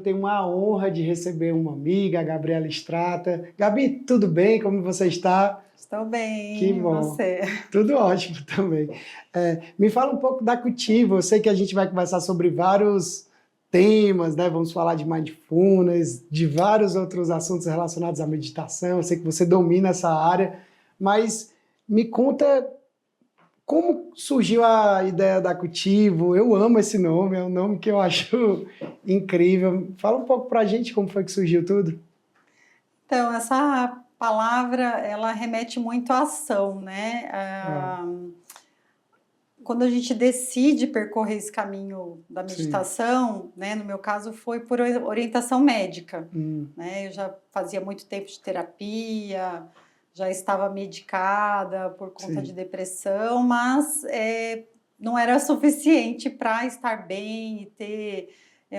tenho uma honra de receber uma amiga, a Gabriela Strata. Gabi, tudo bem? Como você está? Estou bem, Que e bom. você? Tudo ótimo também. Me fala um pouco da Cultivo. Eu sei que a gente vai conversar sobre vários temas, né? Vamos falar de mindfulness, de vários outros assuntos relacionados à meditação. Eu sei que você domina essa área, mas me conta como surgiu a ideia da Cultivo. Eu amo esse nome, é um nome que eu acho incrível. Fala um pouco pra gente como foi que surgiu tudo. Então, essa palavra, ela remete muito à ação, né? Quando a gente decide percorrer esse caminho da meditação, né? No meu caso, foi por orientação médica, né? Eu já fazia muito tempo de terapia, já estava medicada por conta de depressão, mas não era suficiente para estar bem e ter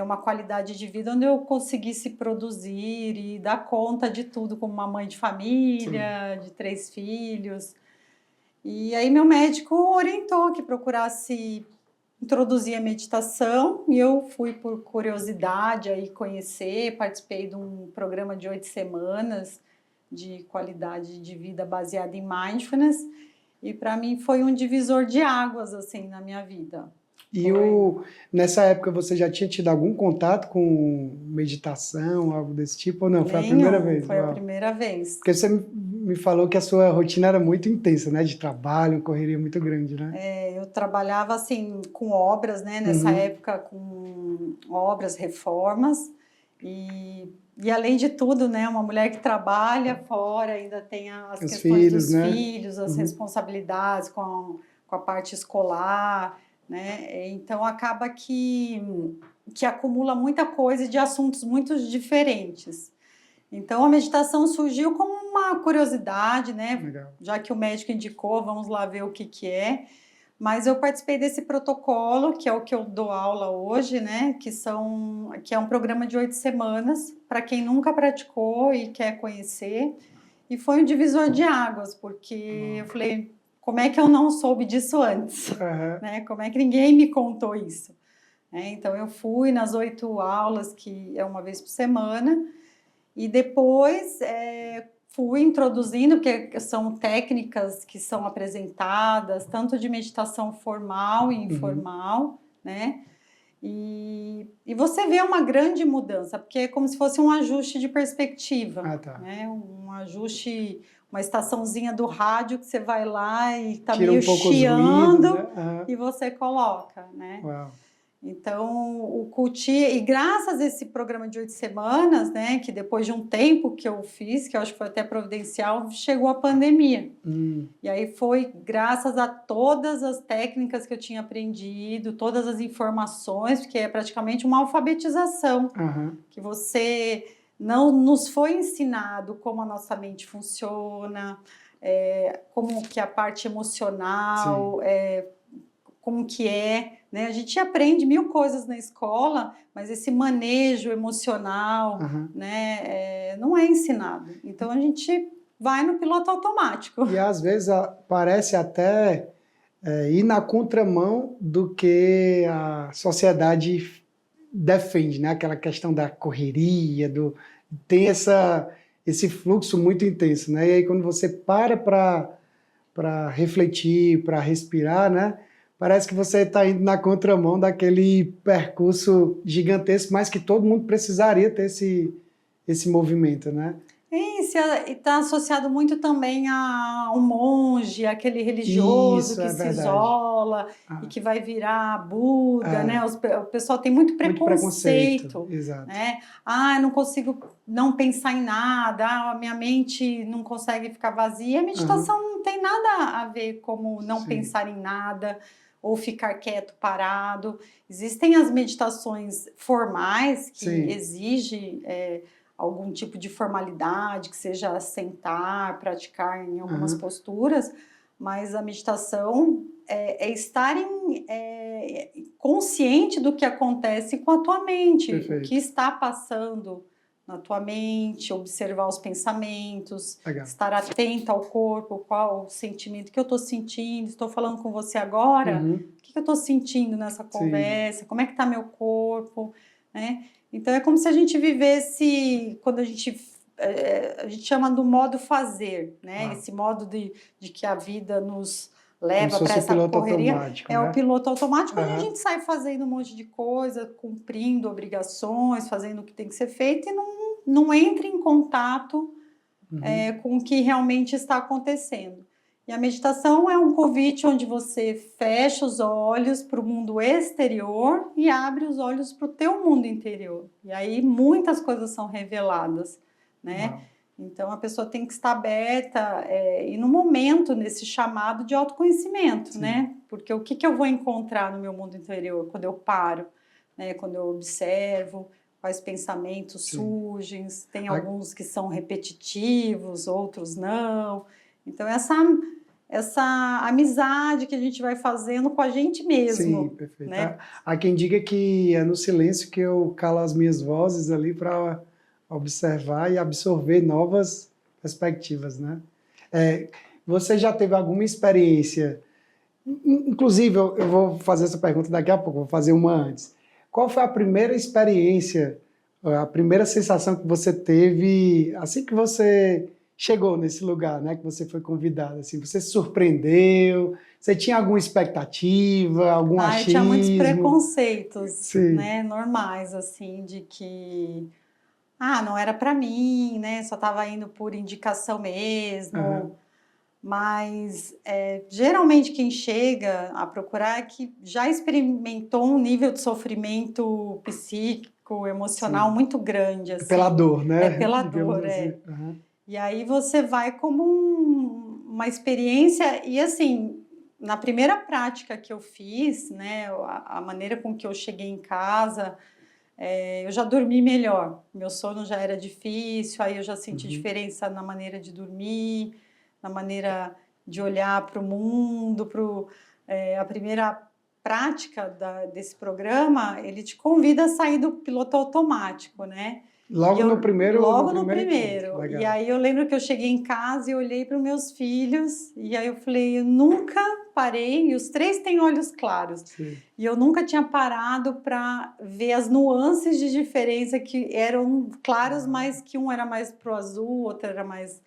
uma qualidade de vida onde eu conseguisse produzir e dar conta de tudo como uma mãe de família, de 3 filhos. E aí meu médico orientou que procurasse introduzir a meditação e eu fui por curiosidade aí conhecer, participei de um programa de 8 semanas de qualidade de vida baseada em mindfulness e para mim foi um divisor de águas assim na minha vida. E nessa época você já tinha tido algum contato com meditação, algo desse tipo, ou não? Foi a primeira vez? Foi a primeira vez. Porque você me falou que a sua rotina era muito intensa, né? De trabalho, correria muito grande, né? Eu trabalhava assim com obras, né? Nessa época com obras, reformas e além de tudo, né? Uma mulher que trabalha fora, ainda tem as questões dos filhos, as responsabilidades com a parte escolar, né? Então acaba que acumula muita coisa de assuntos muito diferentes. Então a meditação surgiu como uma curiosidade, né? Legal. Já que o médico indicou, vamos lá ver o que é. Mas eu participei desse protocolo, que é o que eu dou aula hoje, né? Que é um programa de 8 semanas, para quem nunca praticou e quer conhecer. E foi um divisor de águas, porque eu falei, como é que eu não soube disso antes? Né? Como é que ninguém me contou isso? Então eu fui nas 8 aulas, que é uma vez por semana, e depois fui introduzindo, porque são técnicas que são apresentadas, tanto de meditação formal e informal, né? E você vê uma grande mudança, porque é como se fosse um ajuste de perspectiva, né? Um ajuste, uma estaçãozinha do rádio que você vai lá e tá meio chiando e você coloca, né? Uau. Então, o Culti, e graças a esse programa de 8 semanas, né, que depois de um tempo que eu fiz, que eu acho que foi até providencial, chegou a pandemia. E aí foi graças a todas as técnicas que eu tinha aprendido, todas as informações, porque é praticamente uma alfabetização, que você não nos foi ensinado como a nossa mente funciona, como que a parte emocional, como que né? A gente aprende 1000 coisas na escola, mas esse manejo emocional, né, não é ensinado. Então a gente vai no piloto automático. E às vezes parece até ir na contramão do que a sociedade defende, né? Aquela questão da correria, tem esse fluxo muito intenso, né? E aí quando você para refletir, para respirar, né? Parece que você está indo na contramão daquele percurso gigantesco, mas que todo mundo precisaria ter esse movimento, né? E está associado muito também a um monge, aquele religioso que se isola e que vai virar Buda, né? O pessoal tem muito preconceito. Exato. Né? Eu não consigo não pensar em nada, a minha mente não consegue ficar vazia. A meditação não tem nada a ver como não pensar em nada ou ficar quieto, parado. Existem as meditações formais que exigem algum tipo de formalidade, que seja sentar, praticar em algumas posturas, mas a meditação é estar consciente do que acontece com a tua mente, o que está passando na tua mente, observar os pensamentos, estar atento ao corpo, qual o sentimento que eu estou sentindo, estou falando com você agora, o que eu estou sentindo nessa conversa, como é que está meu corpo, né? Então é como se a gente vivesse, quando a gente chama do modo fazer, né? Esse modo de que a vida nos leva para essa correria, é o piloto automático, onde a gente sai fazendo um monte de coisa, cumprindo obrigações, fazendo o que tem que ser feito e não entra em contato com o que realmente está acontecendo. E a meditação é um convite onde você fecha os olhos para o mundo exterior e abre os olhos para o teu mundo interior. E aí muitas coisas são reveladas, né? Uau. Então a pessoa tem que estar aberta e no momento, nesse chamado de autoconhecimento, sim, né? Porque o que eu vou encontrar no meu mundo interior quando eu paro, né? Quando eu observo quais pensamentos sim surgem, tem alguns que são repetitivos, outros não. Então essa amizade que a gente vai fazendo com a gente mesmo. Sim, perfeito. Né? Há quem diga que é no silêncio que eu calo as minhas vozes ali para observar e absorver novas perspectivas, né? Você já teve alguma experiência, inclusive eu vou fazer essa pergunta daqui a pouco, vou fazer uma antes. Qual foi a primeira experiência, a primeira sensação que você teve assim que você chegou nesse lugar, né, que você foi convidada, assim, você se surpreendeu, você tinha alguma expectativa, algum achismo? Eu tinha muitos preconceitos, sim, né, normais, assim, de que, não era para mim, né, só estava indo por indicação mesmo, mas geralmente quem chega a procurar é que já experimentou um nível de sofrimento psíquico, emocional sim muito grande, assim. Pela dor, né? Pela dor, assim. E aí você vai como uma experiência, e assim, na primeira prática que eu fiz, né, a maneira com que eu cheguei em casa, eu já dormi melhor, meu sono já era difícil, aí eu já senti diferença na maneira de dormir, na maneira de olhar para o mundo, a primeira prática desse programa, ele te convida a sair do piloto automático, né? Logo no primeiro? Logo no primeiro. E aí eu lembro que eu cheguei em casa e olhei para os meus filhos, e aí eu falei, eu nunca parei, e os três têm olhos claros. Sim. E eu nunca tinha parado para ver as nuances de diferença que eram claros, mas que um era mais pro azul, outro era mais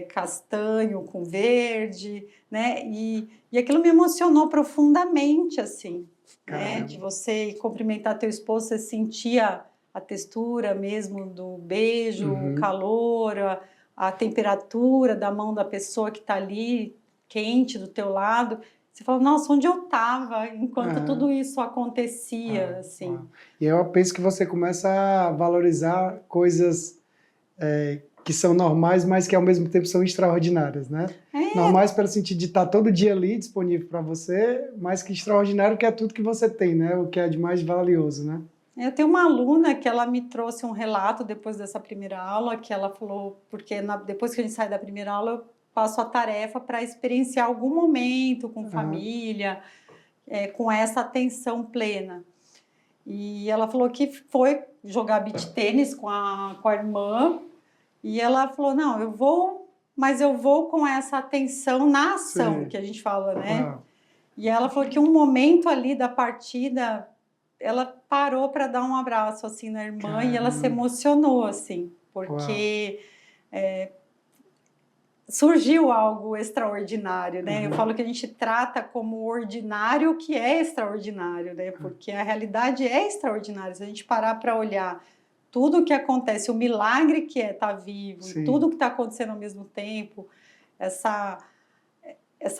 castanho com verde, né? E aquilo me emocionou profundamente, assim, né? De você cumprimentar teu esposo, você sentia a textura mesmo do beijo, o calor, a temperatura da mão da pessoa que está ali, quente do teu lado. Você fala, nossa, onde eu estava enquanto tudo isso acontecia, assim. E eu penso que você começa a valorizar coisas que são normais, mas que ao mesmo tempo são extraordinárias, né? Normais pelo sentido de estar todo dia ali disponível para você, mas que extraordinário que é tudo que você tem, né? O que é de mais valioso, né? Eu tenho uma aluna que ela me trouxe um relato depois dessa primeira aula, que ela falou, porque depois que a gente sai da primeira aula, eu passo a tarefa para experienciar algum momento com família, com essa atenção plena. E ela falou que foi jogar beach tênis com a irmã, e ela falou, não, eu vou, mas eu vou com essa atenção na ação, sim, que a gente fala, né? E ela falou que um momento ali da partida, ela parou para dar um abraço assim na irmã. Caramba. E ela se emocionou assim, porque surgiu algo extraordinário, né? Eu falo que a gente trata como ordinário o que é extraordinário, né? Porque a realidade é extraordinária. Se a gente parar para olhar tudo o que acontece, o milagre que é estar vivo, sim, e tudo o que está acontecendo ao mesmo tempo, essa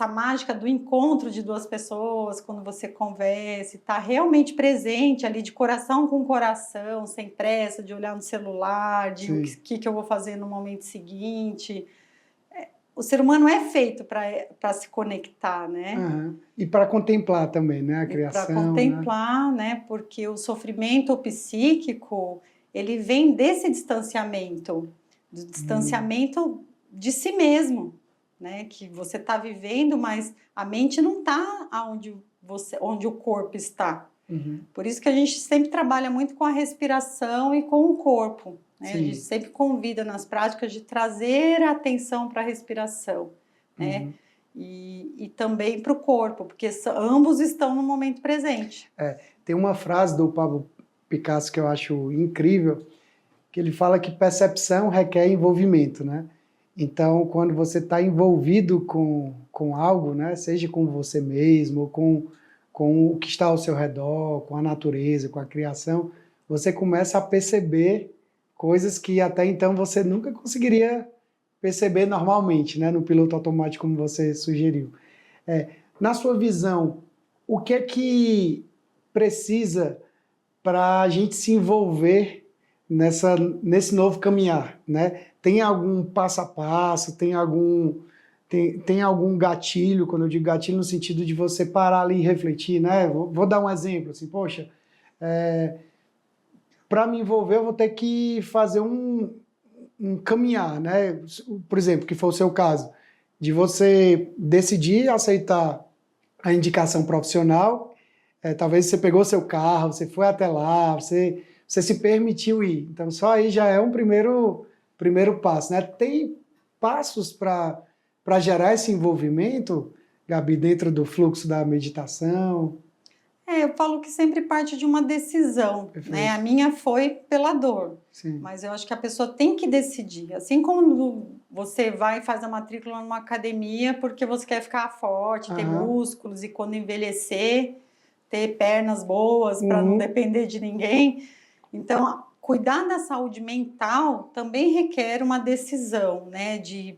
mágica do encontro de duas pessoas, quando você conversa, está realmente presente ali, de coração com coração, sem pressa, de olhar no celular, de sim, o que eu vou fazer no momento seguinte. O ser humano é feito para se conectar, né? E para contemplar também, né? A criação. Para contemplar, né? Porque o sofrimento psíquico, ele vem desse distanciamento, do distanciamento de si mesmo, né? Que você está vivendo, mas a mente não está onde o corpo está. Por isso que a gente sempre trabalha muito com a respiração e com o corpo, né? A gente sempre convida nas práticas de trazer a atenção para a respiração, né? E também para o corpo, porque ambos estão no momento presente. Tem uma frase do Pablo Picasso que eu acho incrível, que ele fala que percepção requer envolvimento, né? Então, quando você está envolvido com algo, né, seja com você mesmo, ou com o que está ao seu redor, com a natureza, com a criação, você começa a perceber coisas que até então você nunca conseguiria perceber normalmente, né, no piloto automático, como você sugeriu. Na sua visão, o que é que precisa para a gente se envolver nesse novo caminhar, né? Tem algum passo a passo, tem algum gatilho, quando eu digo gatilho no sentido de você parar ali e refletir, né? Vou dar um exemplo, assim, poxa, para me envolver eu vou ter que fazer um caminhar, né? Por exemplo, que foi o seu caso, de você decidir aceitar a indicação profissional, talvez você pegou seu carro, você foi até lá, você se permitiu ir. Então, só aí já é um primeiro passo, né? Tem passos para gerar esse envolvimento, Gabi, dentro do fluxo da meditação? Eu falo que sempre parte de uma decisão, né? A minha foi pela dor, Sim. Mas eu acho que a pessoa tem que decidir. Assim como você vai e faz a matrícula numa academia porque você quer ficar forte, ter músculos e quando envelhecer, ter pernas boas para não depender de ninguém. Então, cuidar da saúde mental também requer uma decisão, né? De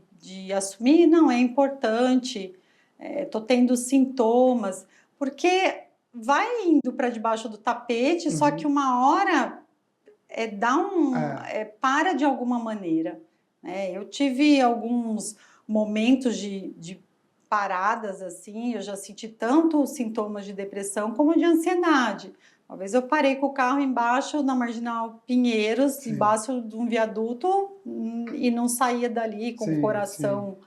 assumir, não, é importante, estou tendo sintomas, porque vai indo para debaixo do tapete, só que uma hora para de alguma maneira. Né? Eu tive alguns momentos de paradas, assim, eu já senti tanto sintomas de depressão como de ansiedade. Uma vez eu parei com o carro embaixo na Marginal Pinheiros, embaixo de um viaduto, e não saía dali com o coração...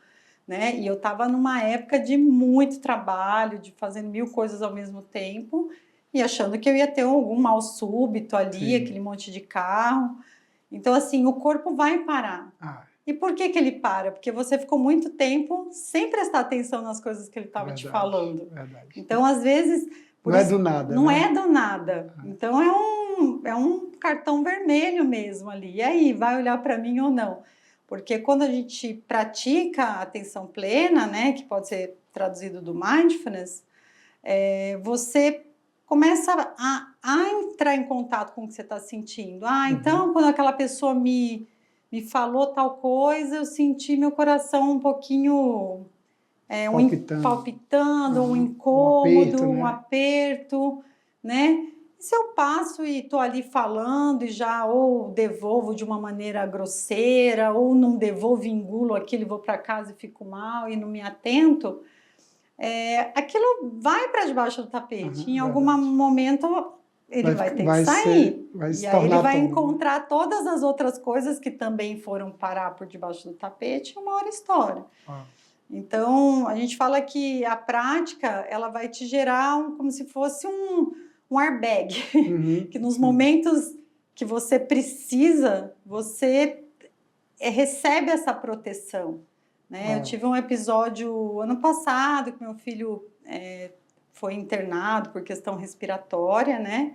Né? E eu estava numa época de muito trabalho, de fazendo 1000 coisas ao mesmo tempo, e achando que eu ia ter algum mal súbito ali, aquele monte de carro. Então, assim, o corpo vai parar. E por que ele para? Porque você ficou muito tempo sem prestar atenção nas coisas que ele estava te falando. Verdade. Então, às vezes... Não é do nada, Não né? é do nada. Então, é um cartão vermelho mesmo ali. E aí, vai olhar para mim ou não? Porque quando a gente pratica a atenção plena, né, que pode ser traduzido do mindfulness, você começa a entrar em contato com o que você está sentindo. Então, quando aquela pessoa me falou tal coisa, eu senti meu coração um pouquinho palpitando, um incômodo, um aperto, né? Se eu passo e estou ali falando e já ou devolvo de uma maneira grosseira, ou não devolvo, engulo aquilo e vou para casa e fico mal e não me atento, aquilo vai para debaixo do tapete. Em algum momento ele vai ter que sair. E aí ele vai encontrar todas as outras coisas que também foram parar por debaixo do tapete e uma hora estoura. Então, a gente fala que a prática ela vai te gerar como se fosse um airbag, que nos momentos que você precisa, você recebe essa proteção. Né? Eu tive um episódio ano passado que meu filho foi internado por questão respiratória, né?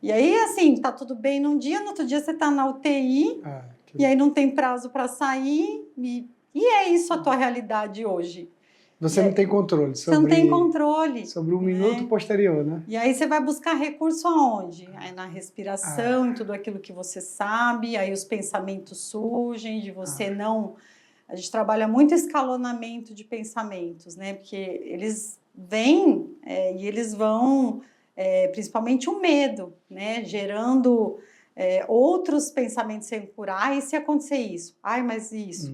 E aí, assim, tá tudo bem num dia, no outro dia você tá na UTI, e aí não tem prazo para sair, e é isso a tua realidade hoje. Você não tem controle sobre... Você não tem controle. Sobre o minuto posterior, né? E aí você vai buscar recurso aonde? Aí na respiração, em tudo aquilo que você sabe, aí os pensamentos surgem, de você não... A gente trabalha muito escalonamento de pensamentos, né? Porque eles vêm e eles vão... principalmente o medo, né? Gerando... outros pensamentos sem curar, e se acontecer isso? Mas isso.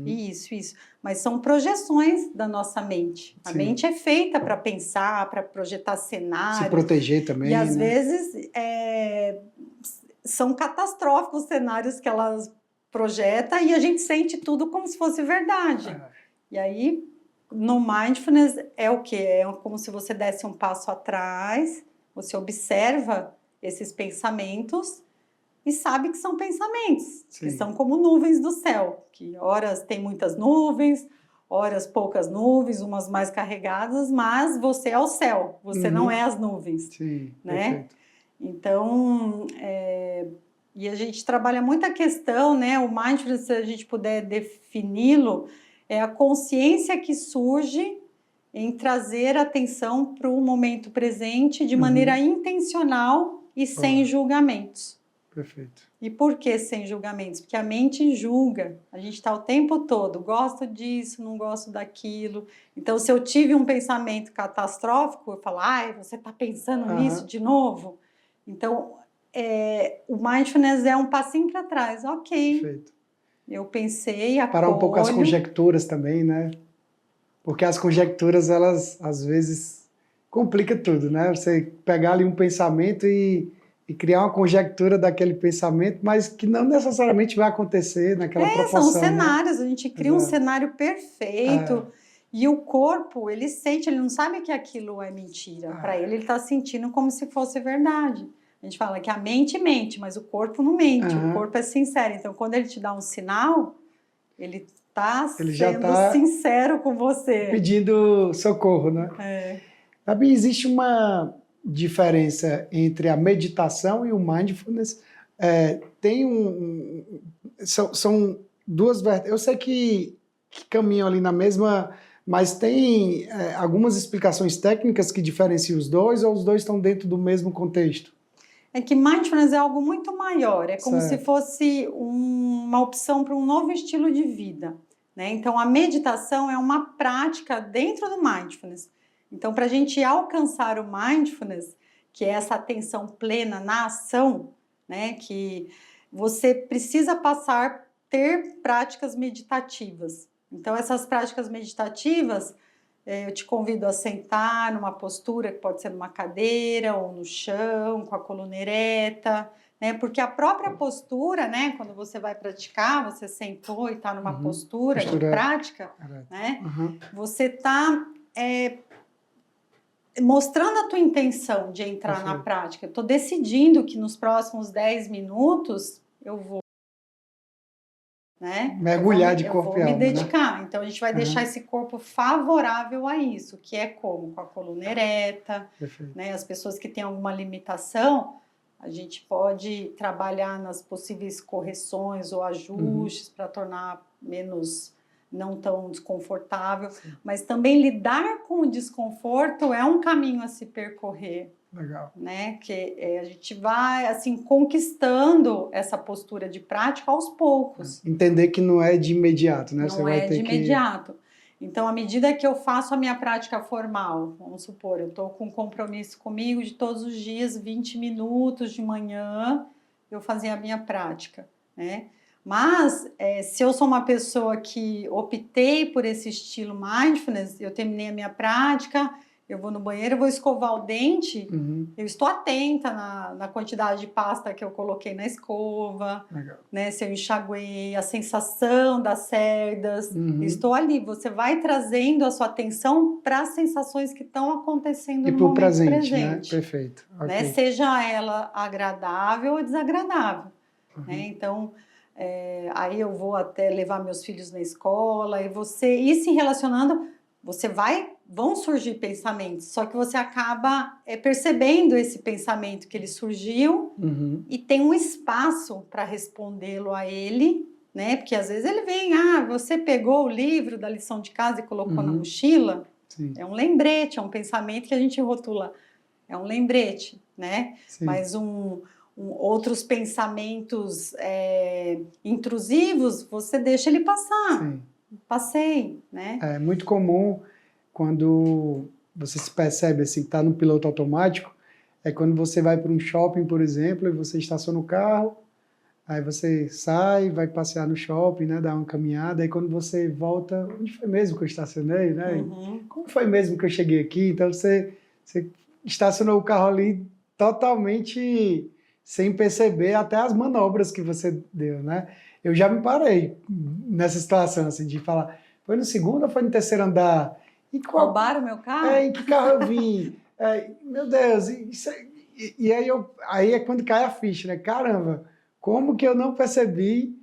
Mas são projeções da nossa mente. A mente é feita para pensar, para projetar cenários. Se proteger também, e às vezes são catastróficos os cenários que elas projetam e a gente sente tudo como se fosse verdade. E aí, no Mindfulness, é o quê? É como se você desse um passo atrás, você observa esses pensamentos e sabe que são pensamentos, que são como nuvens do céu, que horas tem muitas nuvens, horas poucas nuvens, umas mais carregadas, mas você é o céu, você não é as nuvens, né? Perfeito. Então, e a gente trabalha muita questão, né? O mindfulness, se a gente puder defini-lo, é a consciência que surge em trazer atenção para o momento presente de maneira intencional e sem julgamentos. Perfeito. E por que sem julgamentos? Porque a mente julga. A gente está o tempo todo, gosto disso, não gosto daquilo. Então, se eu tive um pensamento catastrófico, eu falo, ai, você está pensando nisso de novo? Então, o mindfulness é um passinho para trás. Ok, perfeito. Eu pensei, acolho. Parar um pouco as conjecturas também, né? Porque as conjecturas, elas, às vezes, complicam tudo, né? Você pegar ali um pensamento e criar uma conjectura daquele pensamento, mas que não necessariamente vai acontecer naquela proporção. São cenários, né? A gente cria um cenário perfeito e o corpo, ele sente, ele não sabe que aquilo é mentira. Para ele está sentindo como se fosse verdade. A gente fala que a mente mente, mas o corpo não mente, o corpo é sincero. Então, quando ele te dá um sinal, ele está sendo sincero com você. Pedindo socorro, né? Gabi, existe uma diferença entre a meditação e o mindfulness. São duas vertentes. Eu sei que caminham ali na mesma, mas tem algumas explicações técnicas que diferenciam os dois, ou os dois estão dentro do mesmo contexto? É que mindfulness é algo muito maior, é como se fosse uma opção para um novo estilo de vida, né? Então, a meditação é uma prática dentro do mindfulness. Então, para a gente alcançar o mindfulness, que é essa atenção plena na ação, né? Que você precisa ter práticas meditativas. Então, essas práticas meditativas, eu te convido a sentar numa postura que pode ser numa cadeira ou no chão, com a coluna ereta, né? Porque a própria postura, né? Quando você vai praticar, você sentou e está numa postura de prática, né? Você está mostrando a tua intenção de entrar na prática. Eu estou decidindo que nos próximos 10 minutos eu vou, né? Mergulhar de corpo e alma, me dedicar. Né? Então, a gente vai deixar esse corpo favorável a isso, que é como? Com a coluna ereta, né? As pessoas que têm alguma limitação, a gente pode trabalhar nas possíveis correções ou ajustes para tornar não tão desconfortável, mas também lidar com o desconforto é um caminho a se percorrer. Legal. Né? Que a gente vai assim conquistando essa postura de prática aos poucos. Entender que não é de imediato, né? Não é de imediato. Então, à medida que eu faço a minha prática formal, vamos supor, eu estou com um compromisso comigo de todos os dias, 20 minutos de manhã, eu fazer a minha prática, né? Mas, se eu sou uma pessoa que optei por esse estilo mindfulness, eu terminei a minha prática, eu vou no banheiro, eu vou escovar o dente, eu estou atenta na quantidade de pasta que eu coloquei na escova, né, se eu enxaguei, a sensação das cerdas, estou ali. Você vai trazendo a sua atenção para as sensações que estão acontecendo no momento presente. Né? Perfeito. Né? Seja ela agradável ou desagradável. Né? Então, aí eu vou até levar meus filhos na escola, e você ir se relacionando, vão surgir pensamentos, só que você acaba percebendo esse pensamento que ele surgiu e tem um espaço para respondê-lo a ele, né? Porque às vezes ele vem, você pegou o livro da lição de casa e colocou na mochila. Sim. É um lembrete, é um pensamento que a gente rotula, é um lembrete, né? Sim. Mas outros pensamentos intrusivos, você deixa ele passar. Sim. Passei, né? É muito comum quando você se percebe assim, que está no piloto automático, é quando você vai para um shopping, por exemplo, e você estaciona o carro, aí você sai, vai passear no shopping, né, dar uma caminhada, aí quando você volta, onde foi mesmo que eu estacionei, né? Como foi mesmo que eu cheguei aqui? Então você estacionou o carro ali totalmente sem perceber até as manobras que você deu, né? Eu já me parei nessa situação, assim, de falar, foi no segundo ou foi no terceiro andar? Roubaram o meu carro? Em que carro eu vim? Meu Deus, e aí é quando cai a ficha, né? Caramba, como que eu não percebi,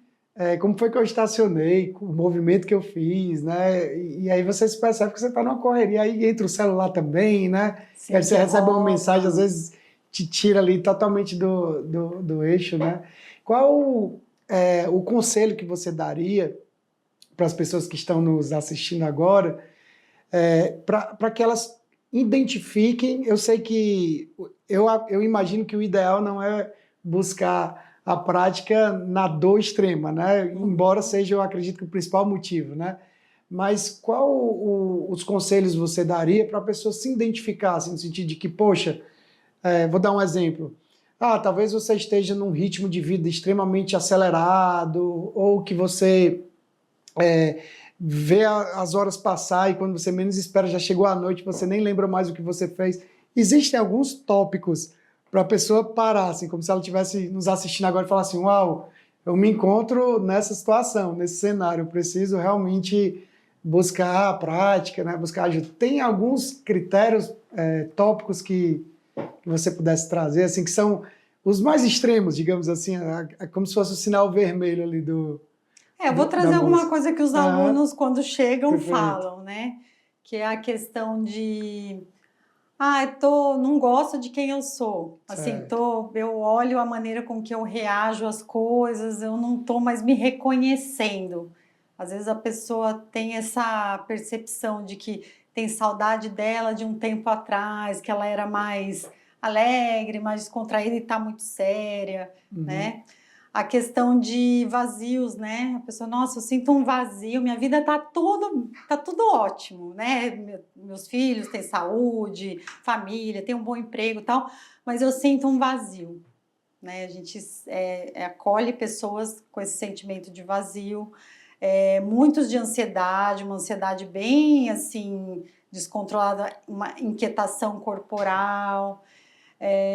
como foi que eu estacionei, o movimento que eu fiz, né? E aí você se percebe que você está numa correria, aí entra o celular também, né? Sim, aí você recebe uma mensagem, às vezes, te tira ali totalmente do eixo, né? Qual é o conselho que você daria para as pessoas que estão nos assistindo agora, para que elas identifiquem? Eu sei que eu imagino que o ideal não é buscar a prática na dor extrema, né? Embora seja, eu acredito que o principal motivo, né? Mas qual os conselhos você daria para a pessoa se identificar, assim, no sentido de que, poxa, vou dar um exemplo. Talvez você esteja num ritmo de vida extremamente acelerado, ou que você vê as horas passar e quando você menos espera já chegou a noite, você nem lembra mais o que você fez. Existem alguns tópicos para a pessoa parar, assim, como se ela estivesse nos assistindo agora e falar assim, uau, eu me encontro nessa situação, nesse cenário, eu preciso realmente buscar a prática, né, buscar ajuda. Tem alguns critérios, tópicos que você pudesse trazer, assim, que são os mais extremos, digamos assim, como se fosse o sinal vermelho ali Eu vou trazer da alguma música. coisa que os alunos, quando chegam, Perfeito. falam, né? Que é a questão de não gosto de quem eu sou. Assim, Certo. eu olho a maneira com que eu reajo às coisas, eu não estou mais me reconhecendo. Às vezes a pessoa tem essa percepção de que tem saudade dela de um tempo atrás, que ela era mais alegre, mais descontraída e está muito séria, né? A questão de vazios, né? A pessoa, nossa, eu sinto um vazio, minha vida tá tudo ótimo, né? Meus filhos têm saúde, família, tem um bom emprego e tal, mas eu sinto um vazio, né? A gente acolhe pessoas com esse sentimento de vazio, muitos de ansiedade, uma ansiedade bem, assim, descontrolada, uma inquietação corporal,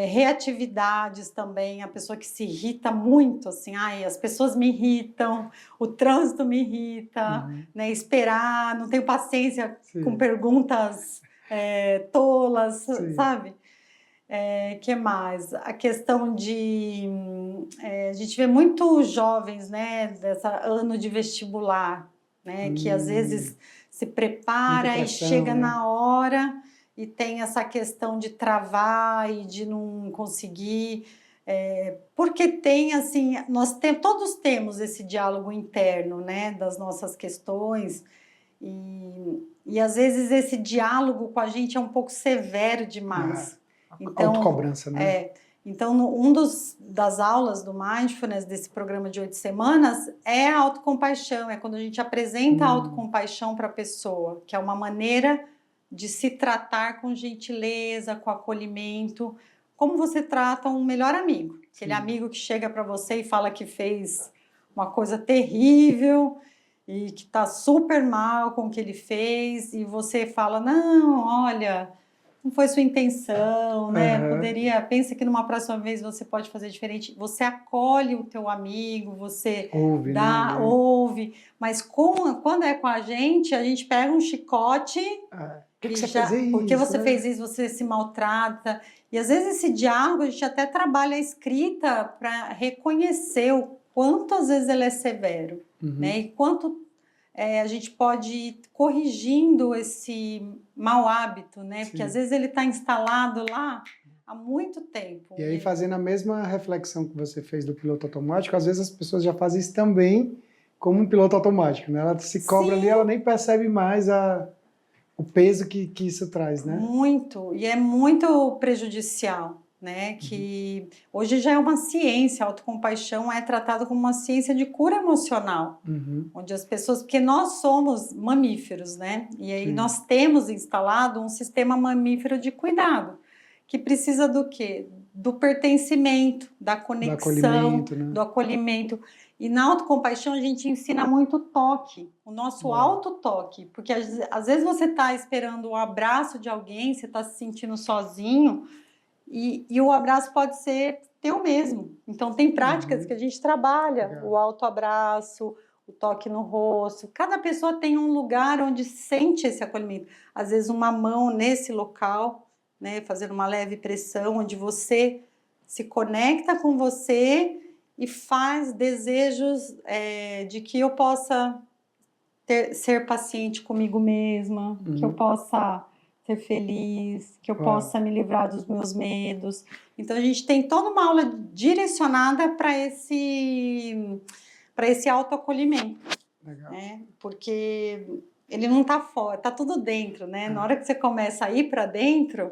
reatividades também, a pessoa que se irrita muito, assim, as pessoas me irritam, o trânsito me irrita, né, esperar, não tenho paciência com perguntas tolas, sabe? Que mais? A questão de... a gente vê muito jovens, né, dessa ano de vestibular, né, que às vezes se prepara e chega, né, na hora e tem essa questão de travar e de não conseguir, porque tem, assim, todos temos esse diálogo interno, né, das nossas questões, e às vezes esse diálogo com a gente é um pouco severo demais. Então, autocobrança, né? Então, das aulas do Mindfulness, desse programa de 8 semanas, é a autocompaixão, é quando a gente apresenta a autocompaixão para a pessoa, que é uma maneira de se tratar com gentileza, com acolhimento, como você trata um melhor amigo. Aquele amigo que chega para você e fala que fez uma coisa terrível e que está super mal com o que ele fez, e você fala, não, olha, não foi sua intenção, né? Pensa que numa próxima vez você pode fazer diferente. Você acolhe o teu amigo, você ouve, mas quando é com a gente pega um chicote. Por que você fez isso? Porque você fez isso, você se maltrata. E às vezes esse diálogo a gente até trabalha a escrita para reconhecer o quanto às vezes ele é severo, né? E quanto a gente pode ir corrigindo esse mau hábito, né? Porque às vezes ele está instalado lá há muito tempo. E aí, fazendo a mesma reflexão que você fez do piloto automático, às vezes as pessoas já fazem isso também como um piloto automático, né? Ela se cobra ali, ela nem percebe mais o peso que isso traz, né? Muito, e é muito prejudicial, né? Que hoje já é uma ciência, a autocompaixão é tratada como uma ciência de cura emocional, onde as pessoas, porque nós somos mamíferos, né? E aí nós temos instalado um sistema mamífero de cuidado, que precisa do quê? Do pertencimento, da conexão, do acolhimento. E na autocompaixão a gente ensina muito toque, o nosso autotoque, porque às vezes você está esperando o abraço de alguém, você está se sentindo sozinho, e o abraço pode ser teu mesmo. Então tem práticas que a gente trabalha, o autoabraço, o toque no rosto. Cada pessoa tem um lugar onde sente esse acolhimento. Às vezes uma mão nesse local, né, fazer uma leve pressão, onde você se conecta com você e faz desejos de que eu possa ser paciente comigo mesma, que eu possa ser feliz, que eu Uau. possa me livrar dos meus medos. Então a gente tem toda uma aula direcionada para esse autoacolhimento, Legal. né? Porque ele não está fora, está tudo dentro, né? Na hora que você começa a ir para dentro,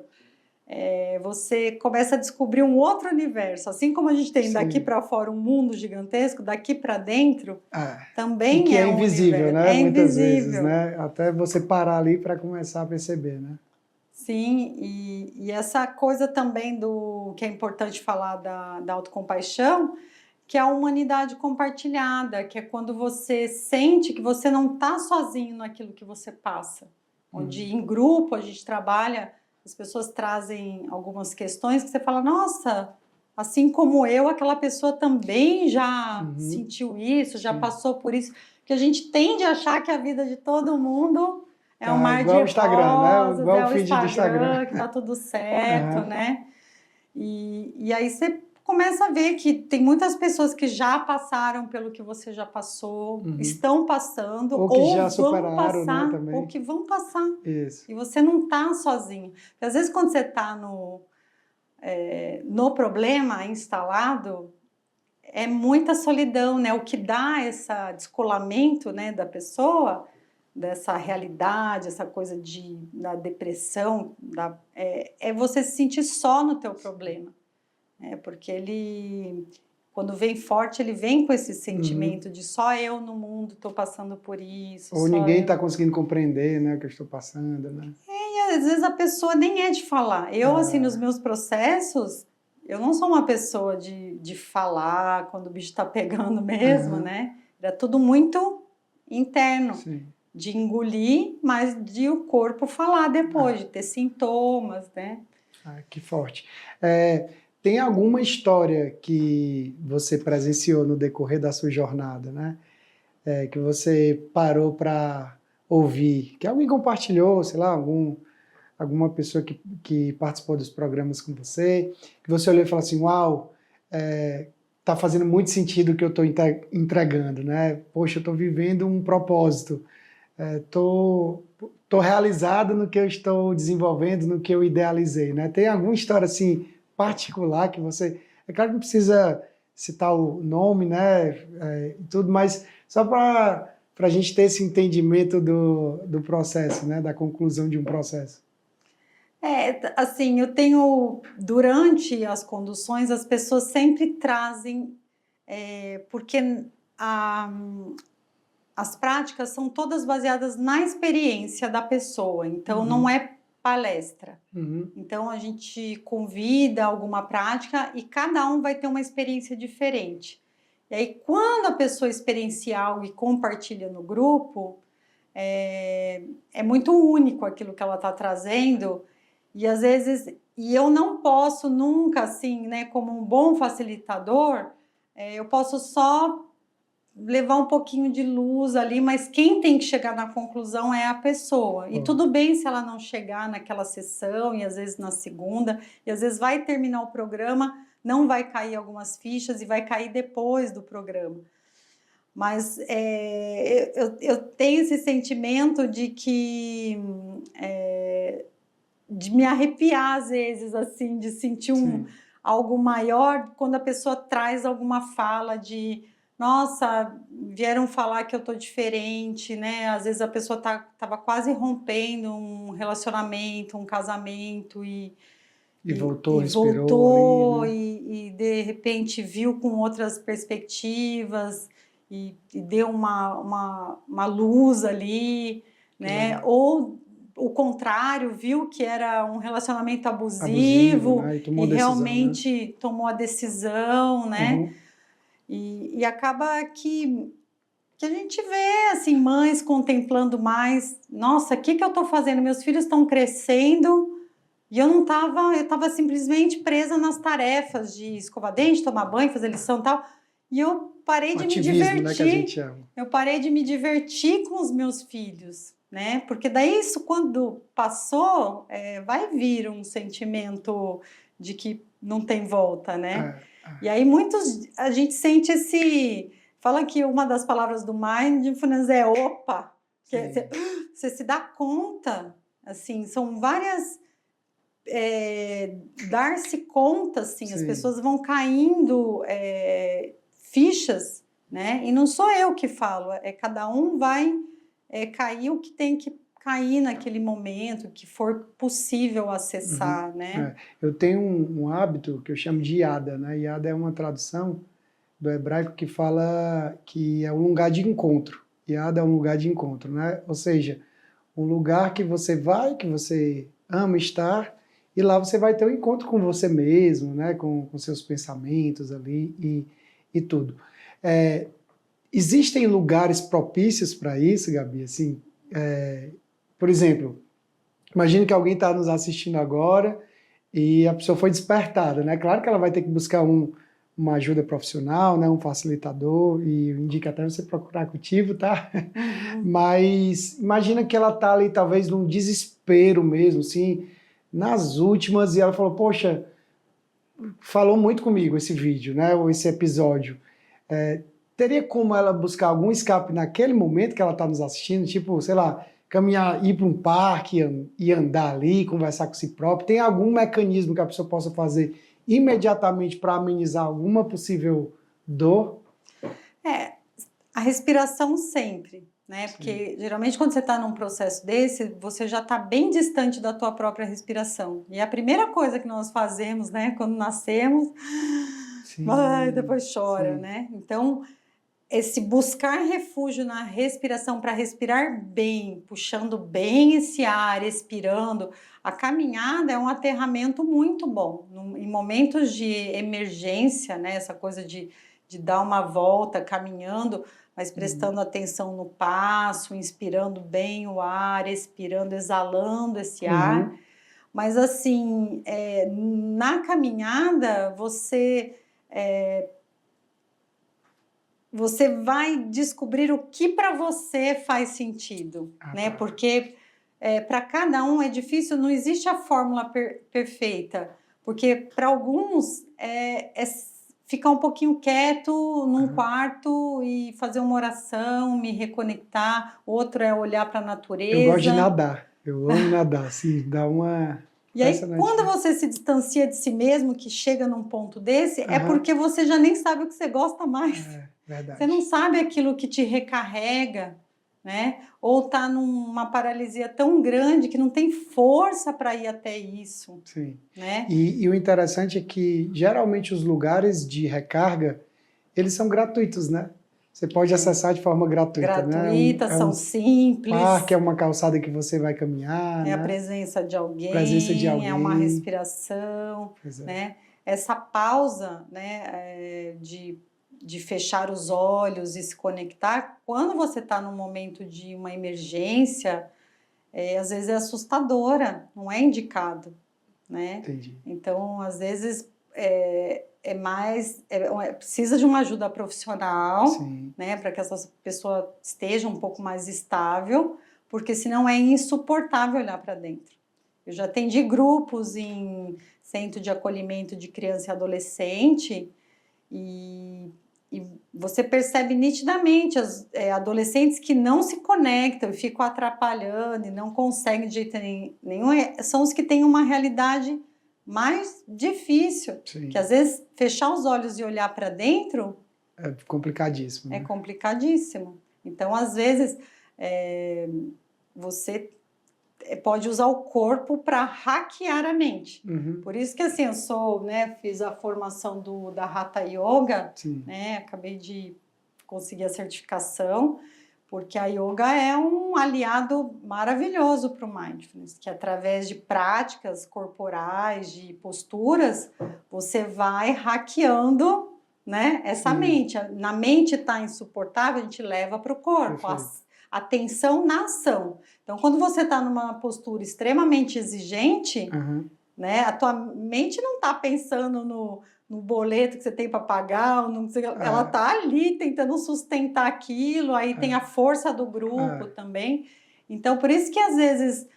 você começa a descobrir um outro universo. Assim como a gente tem daqui Sim. para fora um mundo gigantesco, daqui para dentro E também que é é um invisível, universo. né? É Muitas vezes, invisível. né? Até você parar ali para começar a perceber, né? Sim, e essa coisa também do que é importante falar da autocompaixão, que é a humanidade compartilhada, que é quando você sente que você não está sozinho naquilo que você passa. Onde em grupo a gente trabalha, as pessoas trazem algumas questões que você fala, nossa, assim como eu, aquela pessoa também já sentiu isso, já passou por isso. Que a gente tende a achar que a vida de todo mundo é um mar de igual o Instagram, né? rosas, Igual é o o feed do Instagram, Instagram. que tá tudo certo, né? E aí você começa a ver que tem muitas pessoas que já passaram pelo que você já passou, estão passando, Ou que já vão superaram, né, passar, também. ou que vão passar. Isso. E você não tá sozinho. Porque às vezes quando você tá no problema instalado, é muita solidão, né? O que dá esse descolamento, né, da pessoa, dessa realidade, essa coisa da depressão, é você se sentir só no teu problema. Porque ele, quando vem forte, ele vem com esse sentimento de só eu no mundo estou passando por isso. Ou ninguém está conseguindo compreender, né, o que eu estou passando, né? E às vezes a pessoa nem é de falar. Eu, assim, nos meus processos, eu não sou uma pessoa de falar quando o bicho está pegando mesmo, né? Era tudo muito interno. Sim. De engolir, mas de o corpo falar depois, de ter sintomas, né? Que forte. Tem alguma história que você presenciou no decorrer da sua jornada, né? Que você parou para ouvir, que alguém compartilhou, sei lá, alguma pessoa que participou dos programas com você, que você olhou e falou assim, uau, tá fazendo muito sentido o que eu estou entregando, né? Poxa, eu estou vivendo um propósito, tô realizado no que eu estou desenvolvendo, no que eu idealizei, né? Tem alguma história assim particular que você, é claro que não precisa citar o nome, né, e tudo, mas só para a gente ter esse entendimento do processo, né, da conclusão de um processo. Assim, eu tenho, durante as conduções, as pessoas sempre trazem, porque as práticas são todas baseadas na experiência da pessoa, então não é palestra. Então a gente convida alguma prática e cada um vai ter uma experiência diferente. E aí, quando a pessoa experiencia algo e compartilha no grupo, é muito único aquilo que ela está trazendo. E às vezes, eu não posso nunca, assim, né, como um bom facilitador, eu posso só levar um pouquinho de luz ali, mas quem tem que chegar na conclusão é a pessoa. E tudo bem se ela não chegar naquela sessão, e às vezes na segunda, e às vezes vai terminar o programa, não vai cair algumas fichas e vai cair depois do programa. Mas eu tenho esse sentimento de que... de me arrepiar às vezes, assim, de sentir algo maior quando a pessoa traz alguma fala de... Nossa, vieram falar que eu tô diferente, né? Às vezes a pessoa tava quase rompendo um relacionamento, um casamento e voltou, respirou ali, né? e de repente viu com outras perspectivas e deu uma luz ali, né? Ou o contrário, viu que era um relacionamento abusivo, né? E decisão, realmente né? tomou a decisão, né? E acaba que a gente vê, assim, mães contemplando mais, nossa, o que eu estou fazendo? Meus filhos estão crescendo e eu estava simplesmente presa nas tarefas de escovar dente, tomar banho, fazer lição e tal, e eu parei de me divertir, né, que a gente chama. Eu parei de me divertir com os meus filhos, né? Porque daí isso, quando passou, vai vir um sentimento de que não tem volta, né? E aí a gente sente fala que uma das palavras do Mindfulness é opa, que você se dá conta, Assim, são várias... dar-se conta, assim, as pessoas vão caindo fichas, né? E não sou eu que falo, cada um vai cair o que tem que cair naquele momento, que for possível acessar, né? Eu tenho um hábito que eu chamo de Yada, né? Yada é uma tradução do hebraico que fala que é um lugar de encontro. Yada é um lugar de encontro, né? Ou seja, um lugar que você vai, que você ama estar, e lá você vai ter um encontro com você mesmo, né? Com seus pensamentos ali e tudo. Existem lugares propícios para isso, Gabi? Assim, por exemplo, imagine que alguém está nos assistindo agora e a pessoa foi despertada, né? Claro que ela vai ter que buscar uma ajuda profissional, né? Um facilitador, e indica até você procurar contigo, tá? Mas imagina que ela está ali talvez num desespero mesmo, assim, nas últimas, e ela falou, poxa, falou muito comigo esse vídeo, né? Ou esse episódio. Teria como ela buscar algum escape naquele momento que ela está nos assistindo, tipo, sei lá, caminhar, ir para um parque e andar ali, conversar com si próprio? Tem algum mecanismo que a pessoa possa fazer imediatamente para amenizar alguma possível dor? A respiração sempre, né? Porque geralmente quando você está num processo desse, você já está bem distante da tua própria respiração. E a primeira coisa que nós fazemos, né, quando nascemos, depois chora, né? Então, esse buscar refúgio na respiração para respirar bem, puxando bem esse ar, expirando, a caminhada é um aterramento muito bom. Em momentos de emergência, né, essa coisa de dar uma volta caminhando, mas prestando atenção no passo, inspirando bem o ar, expirando, exalando esse ar. Mas assim, na caminhada, você vai descobrir o que para você faz sentido, né? Porque para cada um é difícil, não existe a fórmula perfeita, porque para alguns ficar um pouquinho quieto num quarto e fazer uma oração, me reconectar, outro é olhar para a natureza. Eu gosto de nadar, eu amo nadar, assim, dá uma... E aí, quando você se distancia de si mesmo, que chega num ponto desse, é porque você já nem sabe o que você gosta mais. Verdade. Você não sabe aquilo que te recarrega, né? Ou tá numa paralisia tão grande que não tem força para ir até isso. Sim. Né? E o interessante é que, geralmente, os lugares de recarga, eles são gratuitos, né? Você pode acessar de forma gratuita, né? São simples. Parque, é uma calçada que você vai caminhar. É, né? A presença de alguém, é uma respiração, né? Essa pausa, né, de fechar os olhos e se conectar, quando você está num momento de uma emergência, às vezes é assustadora, não é indicado, né? Entendi. Então, às vezes, precisa de uma ajuda profissional, né, para que essa pessoa esteja um pouco mais estável, porque senão é insuportável olhar para dentro. Eu já atendi grupos em centro de acolhimento de criança e adolescente e você percebe nitidamente adolescentes que não se conectam e ficam atrapalhando e não conseguem de jeito nenhum, são os que têm uma realidade mais difícil, que às vezes fechar os olhos e olhar para dentro é complicadíssimo. É complicadíssimo. Então, às vezes, você pode usar o corpo para hackear a mente. Por isso que, assim, eu fiz a formação da Hatha Yoga, né? Acabei de conseguir a certificação, porque a yoga é um aliado maravilhoso para o mindfulness, que através de práticas corporais, de posturas, você vai hackeando, né, essa mente. Na mente está insuportável, a gente leva para o corpo. Atenção na ação. Então, quando você está numa postura extremamente exigente, né, a tua mente não está pensando no boleto que você tem para pagar, ela está ali tentando sustentar aquilo, aí tem a força do grupo também. Então, por isso que às vezes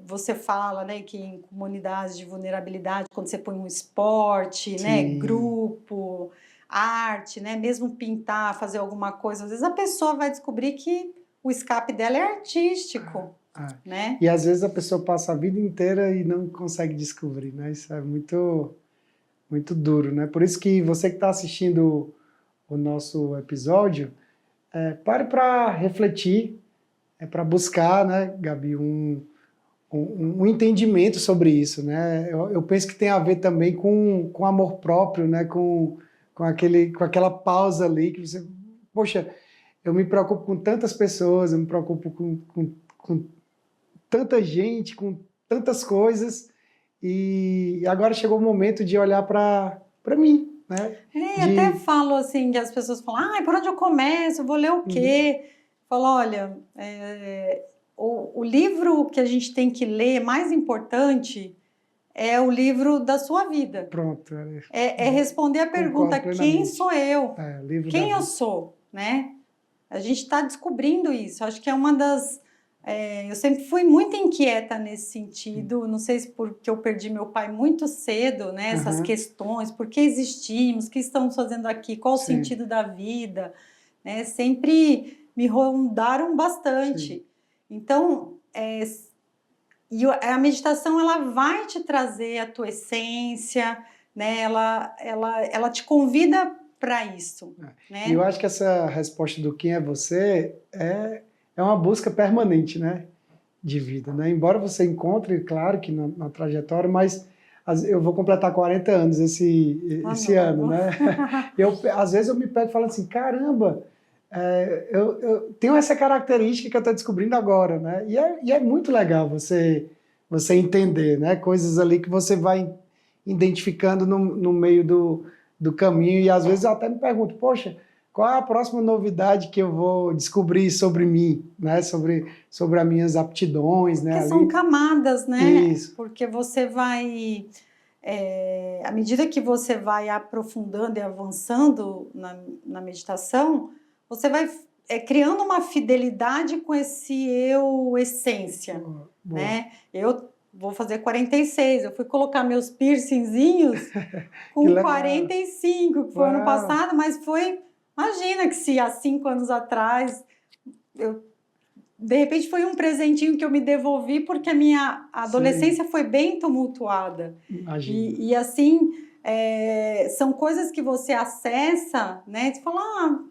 você fala, né, que em comunidades de vulnerabilidade, quando você põe um esporte, né, grupo, arte, né, mesmo pintar, fazer alguma coisa, às vezes a pessoa vai descobrir que o escape dela é artístico. né? E às vezes a pessoa passa a vida inteira e não consegue descobrir, né? Isso é muito, muito duro, né? Por isso que você que está assistindo o nosso episódio, pare para refletir, para buscar, né, Gabi, um entendimento sobre isso, né? Eu penso que tem a ver também com amor próprio, né? Com aquela pausa ali que você, poxa, eu me preocupo com tantas pessoas, eu me preocupo com tanta gente, com tantas coisas, e agora chegou o momento de olhar para mim, né? Até falo assim, que as pessoas falam, por onde eu começo? Eu vou ler o quê? Falo, olha, o livro que a gente tem que ler, mais importante, é o livro da sua vida. Pronto. É responder a pergunta, quem sou eu? Quem eu sou, né? A gente está descobrindo isso. Acho que é uma das... eu sempre fui muito inquieta nesse sentido. Não sei se porque eu perdi meu pai muito cedo, né? Essas questões, por que existimos, o que estamos fazendo aqui, qual o sentido da vida, né? Sempre me rondaram bastante. Sim. Então, e a meditação, ela vai te trazer a tua essência, né? Ela te convida para isso. Né? E eu acho que essa resposta do quem é você é uma busca permanente, né? De vida, né? Embora você encontre, claro que na trajetória, mas eu vou completar 40 anos esse ano, né? Às vezes eu me pego falando assim, caramba, eu tenho essa característica que eu estou descobrindo agora, né? E é muito legal você entender, né? Coisas ali que você vai identificando no meio do caminho, e às vezes eu até me pergunto, poxa, qual é a próxima novidade que eu vou descobrir sobre mim, né? Sobre as minhas aptidões, né? Porque são camadas, né? Isso. Porque você vai... à medida que você vai aprofundando e avançando na meditação, você vai criando uma fidelidade com esse eu essência, boa. Né? Eu vou fazer 46, eu fui colocar meus piercingzinhos com 45, que foi ano passado, mas foi... Imagina que se há 5 anos atrás, de repente foi um presentinho que eu me devolvi porque a minha adolescência foi bem tumultuada. E assim, são coisas que você acessa, né? Você fala,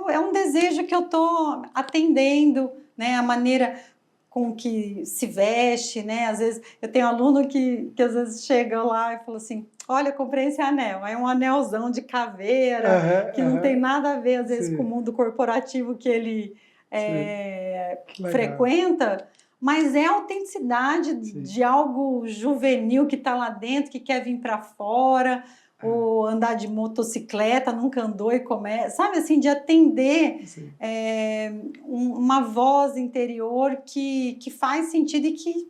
é um desejo que eu estou atendendo, né? A maneira com que se veste, né? Às vezes, eu tenho aluno que às vezes chega lá e fala assim, olha, eu comprei esse anel, é um anelzão de caveira, que não tem nada a ver, às vezes, com o mundo corporativo que ele frequenta, mas é a autenticidade de algo juvenil que está lá dentro, que quer vir para fora, ou andar de motocicleta, nunca andou e começa, sabe, assim, de atender uma voz interior que faz sentido e que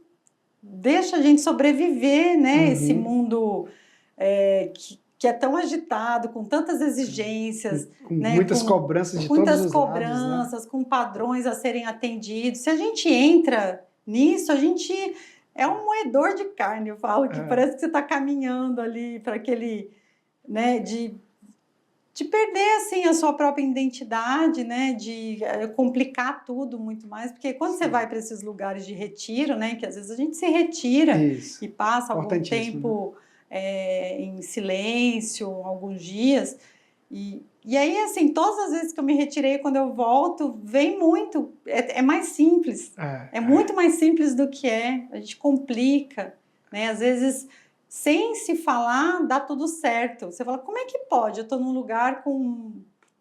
deixa a gente sobreviver, né, esse mundo que é tão agitado, com tantas exigências, com muitas cobranças de todos os lados, cobranças, né? Com padrões a serem atendidos. Se a gente entra nisso, a gente é um moedor de carne, eu falo, que parece que você está caminhando ali para aquele... né, de perder assim a sua própria identidade, né, de complicar tudo muito mais, porque quando você vai para esses lugares de retiro, né, que às vezes a gente se retira e passa algum tempo em silêncio, alguns dias, e aí assim, todas as vezes que eu me retirei, quando eu volto, vem muito, é mais simples, muito mais simples do que a gente complica, né, às vezes... Sem se falar, dá tudo certo. Você fala, como é que pode? Eu estou num lugar com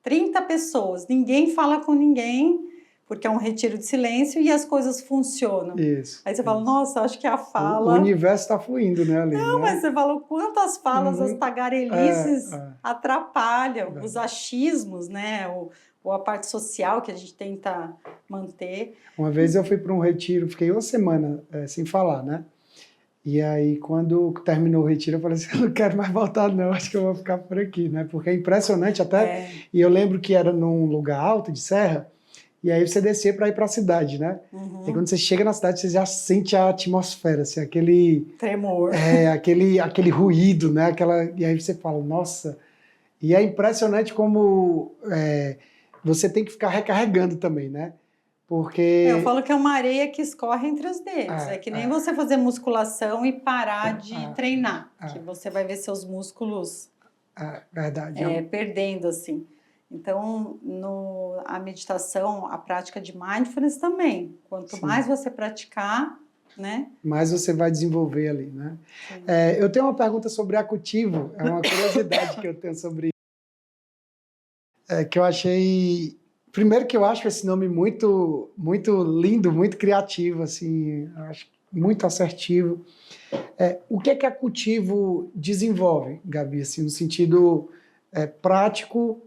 30 pessoas, ninguém fala com ninguém, porque é um retiro de silêncio e as coisas funcionam. Isso. Aí você fala, nossa, acho que a fala... O universo está fluindo, né, ali? Não, mas você falou quantas falas, as tagarelices atrapalham, os achismos, né? Ou a parte social que a gente tenta manter. Uma vez eu fui para um retiro, fiquei uma semana sem falar, né? E aí, quando terminou o retiro, eu falei assim, eu não quero mais voltar não, acho que eu vou ficar por aqui, né? Porque é impressionante até, e eu lembro que era num lugar alto de serra, e aí você descia para ir para a cidade, né? E quando você chega na cidade, você já sente a atmosfera, assim, aquele... Tremor. Aquele ruído, né? E aí você fala, nossa... E é impressionante como você tem que ficar recarregando também, né? Porque... Eu falo que é uma areia que escorre entre os dedos. É que nem você fazer musculação e parar de treinar, que você vai ver seus músculos verdade. Perdendo, assim. Então, a meditação, a prática de mindfulness também. Quanto Sim. mais você praticar, né? Mais você vai desenvolver ali, né? Eu tenho uma pergunta sobre Acultivo, é uma curiosidade que eu tenho sobre que eu achei... Primeiro que eu acho esse nome muito, muito lindo, muito criativo, assim, eu acho muito assertivo. O que a Cultivo desenvolve, Gabi, assim, no sentido prático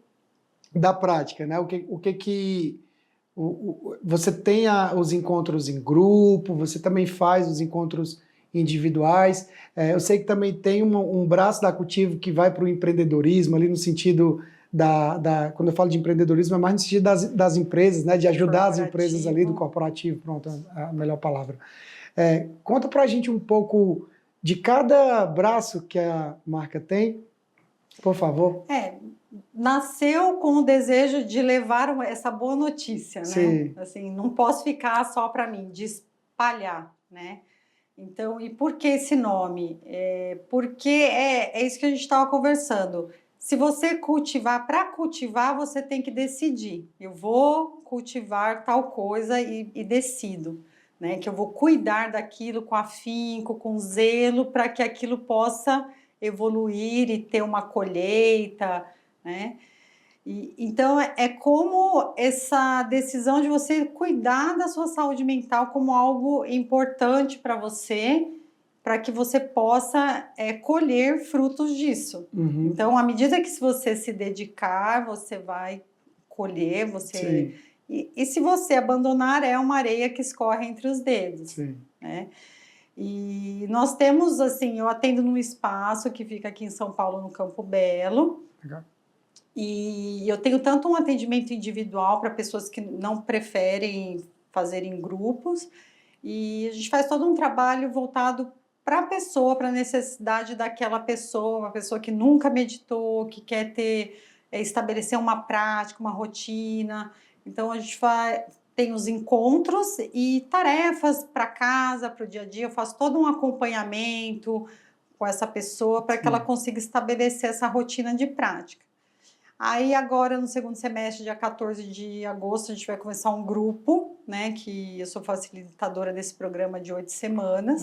da prática, né? Você tem os encontros em grupo, você também faz os encontros individuais. Eu sei que também tem um braço da Cultivo que vai para o empreendedorismo, ali no sentido quando eu falo de empreendedorismo, é mais no sentido das empresas, né? De ajudar as empresas ali do corporativo, pronto, é a melhor palavra. Conta para a gente um pouco de cada braço que a marca tem, por favor. Nasceu com o desejo de levar essa boa notícia, né? Sim. Assim, não posso ficar só para mim, de espalhar, né? Então, e por que esse nome? Porque é isso que a gente estava conversando. Se você cultivar, para cultivar, você tem que decidir. Eu vou cultivar tal coisa e decido, né? Que eu vou cuidar daquilo com afinco, com zelo, para que aquilo possa evoluir e ter uma colheita, né? Então, é como essa decisão de você cuidar da sua saúde mental como algo importante para você, para que você possa colher frutos disso. Uhum. Então, à medida que se você se dedicar, você vai colher, Sim. E se você abandonar, é uma areia que escorre entre os dedos. Sim. Né? E nós temos, assim, eu atendo num espaço que fica aqui em São Paulo, no Campo Belo. Legal. E eu tenho tanto um atendimento individual para pessoas que não preferem fazer em grupos, e a gente faz todo um trabalho voltado para a pessoa, para a necessidade daquela pessoa, uma pessoa que nunca meditou, que quer estabelecer uma prática, uma rotina. Então a gente tem os encontros e tarefas para casa, para o dia a dia. Eu faço todo um acompanhamento com essa pessoa para que ela consiga estabelecer essa rotina de prática. Aí agora, no segundo semestre, dia 14 de agosto, a gente vai começar um grupo, né, que eu sou facilitadora desse programa de 8 semanas,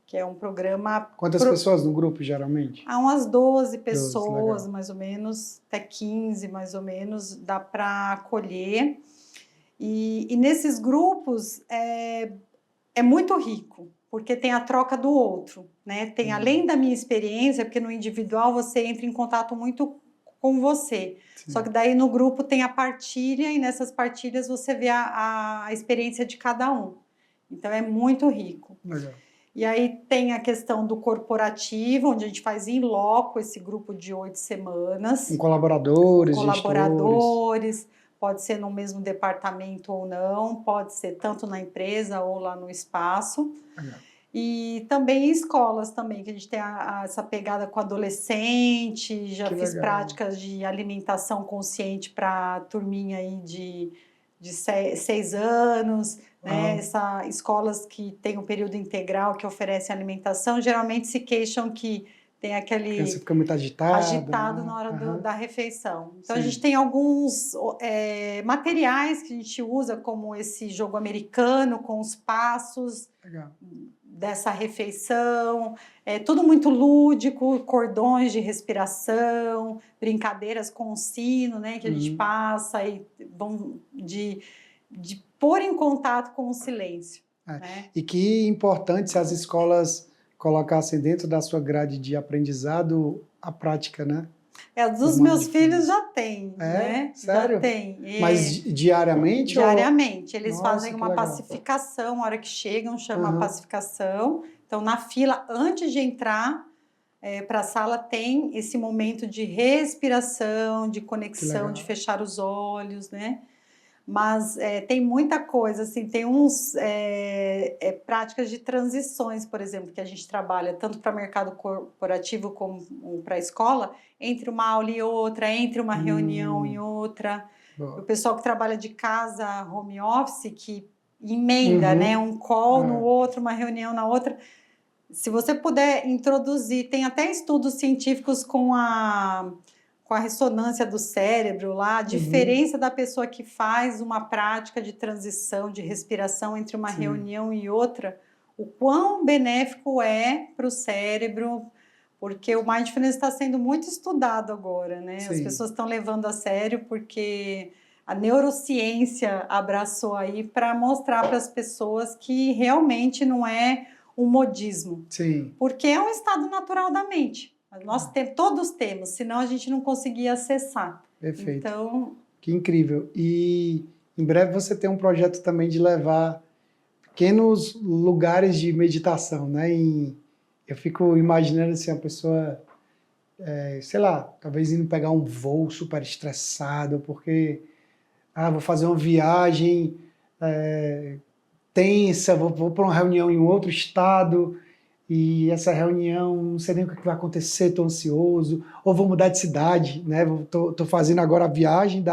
que é um programa... Quantas pessoas no grupo, geralmente? Há umas 12 pessoas, 12, mais ou menos, até 15, mais ou menos, dá para acolher. E nesses grupos é muito rico, porque tem a troca do outro, né? Tem, além da minha experiência, porque no individual você entra em contato muito com você. Sim. Só que daí no grupo tem a partilha e nessas partilhas você vê a experiência de cada um. Então é muito rico. Legal. E aí tem a questão do corporativo, onde a gente faz em loco esse grupo de 8 semanas. Com colaboradores, gestores. Pode ser no mesmo departamento ou não, pode ser tanto na empresa ou lá no espaço. Legal. E também em escolas também, que a gente tem essa pegada com adolescente, já fiz práticas de alimentação consciente para turminha aí de 6 anos, né? Escolas que tem um período integral que oferecem alimentação, geralmente se queixam que tem aquele... Você fica muito agitado, né? Na hora da refeição. Então, a gente tem alguns materiais que a gente usa, como esse jogo americano, com os passos dessa refeição. É tudo muito lúdico, cordões de respiração, brincadeiras com o sino, né? Que a gente passa e de pôr em contato com o silêncio. Né? E que importante se as escolas colocassem dentro da sua grade de aprendizado a prática, né? Dos meus filhos já tem, né? Sério? Já tem. Mas diariamente? Diariamente. Eles Nossa, fazem uma pacificação, a hora que chegam, chama a pacificação. Então, na fila, antes de entrar para a sala, tem esse momento de respiração, de conexão, de fechar os olhos, né? Mas tem muita coisa, assim, tem práticas de transições, por exemplo, que a gente trabalha tanto para mercado corporativo como para a escola, entre uma aula e outra, entre uma reunião e outra. Boa. O pessoal que trabalha de casa, home office, que emenda, né? Um call no outro, uma reunião na outra. Se você puder introduzir, tem até estudos científicos com a ressonância do cérebro lá, a diferença da pessoa que faz uma prática de transição, de respiração entre uma reunião e outra, o quão benéfico é para o cérebro, porque o mindfulness está sendo muito estudado agora, né? As pessoas estão levando a sério porque a neurociência abraçou aí para mostrar para as pessoas que realmente não é um modismo. Porque é um estado natural da mente. Nós todos temos, senão a gente não conseguia acessar. Perfeito. Então... Que incrível. E em breve você tem um projeto também de levar pequenos lugares de meditação, né? Eu fico imaginando assim, a pessoa, sei lá, talvez indo pegar um voo super estressado, porque vou fazer uma viagem tensa, vou para uma reunião em um outro estado, e essa reunião, não sei nem o que vai acontecer, estou ansioso, ou vou mudar de cidade, né? Estou fazendo agora a viagem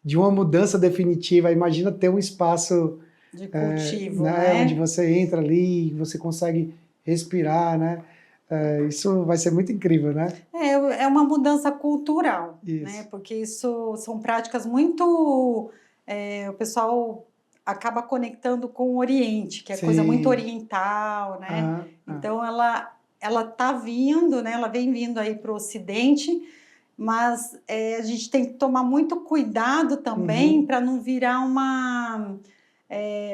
de uma mudança definitiva. Imagina ter um espaço de cultivo, né? Onde você entra ali, você consegue respirar, né? Isso vai ser muito incrível, né? É uma mudança cultural, isso. Né? Porque isso são práticas muito... o pessoal acaba conectando com o Oriente, que é coisa muito oriental, né? Então, ela tá vindo, né? Ela vem vindo aí para o Ocidente, mas a gente tem que tomar muito cuidado também para não virar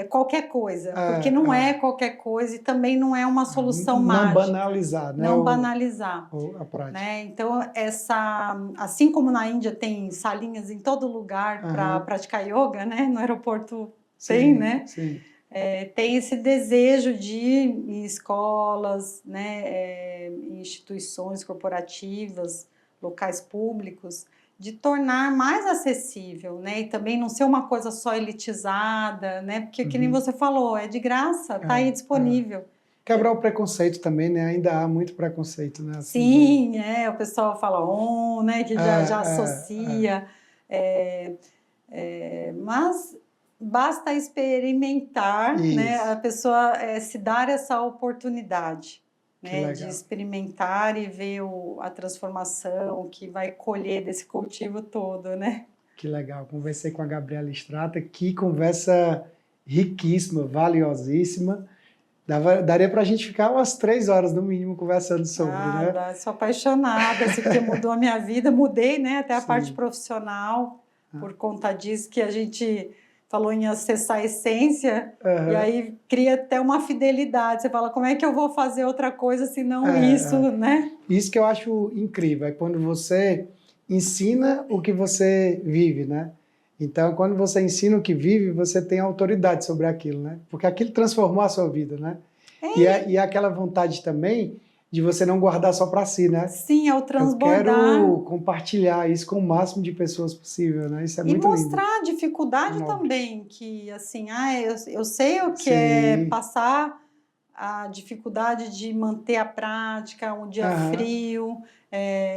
qualquer coisa, porque não é qualquer coisa e também não é uma solução mágica. Não banalizar, né? Não banalizar. A prática. Né? Então, assim como na Índia tem salinhas em todo lugar para praticar yoga, né? No aeroporto tem, né? Sim. Tem esse desejo de ir em escolas, né? Em instituições corporativas, locais públicos, de tornar mais acessível, né? E também não ser uma coisa só elitizada, né? Porque, que nem você falou, é de graça, tá aí disponível. Quebrar o preconceito também, né? Ainda há muito preconceito, né? Assim, sim, o pessoal fala né? Que já associa. Mas basta experimentar, né? A pessoa se dar essa oportunidade, né? De experimentar e ver a transformação que vai colher desse cultivo todo, né? Que legal. Conversei com a Gabriela Strata, que conversa riquíssima, valiosíssima. Daria para a gente ficar umas 3 horas, no mínimo, conversando sobre, né? Sou apaixonada, porque mudou a minha vida. Mudei, né? Até a parte profissional, por conta disso que a gente falou em acessar a essência, e aí cria até uma fidelidade. Você fala, como é que eu vou fazer outra coisa se não isso, né? Isso que eu acho incrível, é quando você ensina o que você vive, né? Então, quando você ensina o que vive, você tem autoridade sobre aquilo, né? Porque aquilo transformou a sua vida, né? E é aquela vontade também de você não guardar só para si, né? Sim, é o transbordar. Eu quero compartilhar isso com o máximo de pessoas possível, né? Isso é muito lindo. E mostrar a dificuldade também, que assim, eu sei o que é passar a dificuldade de manter a prática, um dia frio,